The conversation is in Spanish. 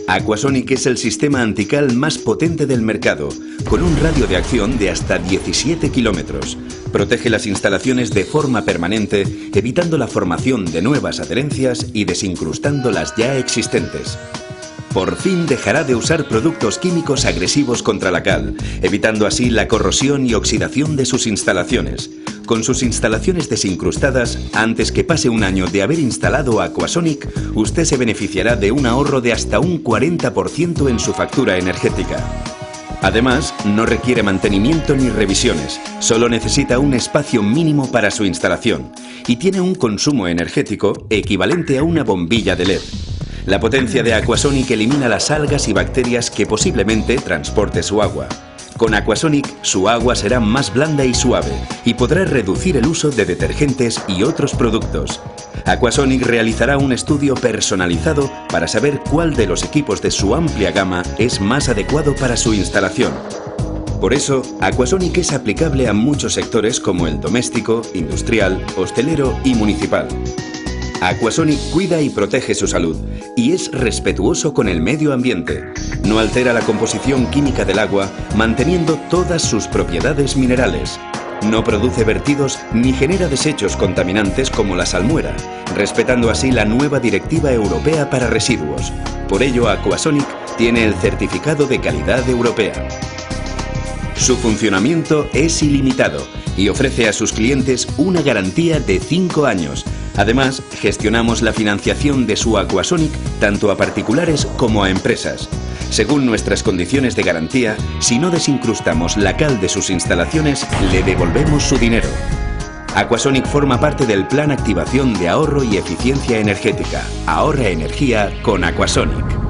Aquasonic es el sistema antical más potente del mercado, con un radio de acción de hasta 17 kilómetros. Protege las instalaciones de forma permanente, evitando la formación de nuevas adherencias y desincrustando las ya existentes. Por fin dejará de usar productos químicos agresivos contra la cal, evitando así la corrosión y oxidación de sus instalaciones. Con sus instalaciones desincrustadas, antes que pase un año de haber instalado Aquasonic, usted se beneficiará de un ahorro de hasta un 40% en su factura energética. Además, no requiere mantenimiento ni revisiones, solo necesita un espacio mínimo para su instalación y tiene un consumo energético equivalente a una bombilla de LED. La potencia de Aquasonic elimina las algas y bacterias que posiblemente transporte su agua. Con Aquasonic, su agua será más blanda y suave y podrá reducir el uso de detergentes y otros productos. Aquasonic realizará un estudio personalizado para saber cuál de los equipos de su amplia gama es más adecuado para su instalación. Por eso, Aquasonic es aplicable a muchos sectores como el doméstico, industrial, hostelero y municipal. Aquasonic cuida y protege su salud y es respetuoso con el medio ambiente. No altera la composición química del agua, manteniendo todas sus propiedades minerales. No produce vertidos ni genera desechos contaminantes como la salmuera, respetando así la nueva Directiva Europea para Residuos. Por ello, Aquasonic tiene el certificado de calidad europea. Su funcionamiento es ilimitado y ofrece a sus clientes una garantía de 5 años. Además, gestionamos la financiación de su Aquasonic tanto a particulares como a empresas. Según nuestras condiciones de garantía, si no desincrustamos la cal de sus instalaciones, le devolvemos su dinero. Aquasonic forma parte del Plan Activación de Ahorro y Eficiencia Energética. Ahorra energía con Aquasonic.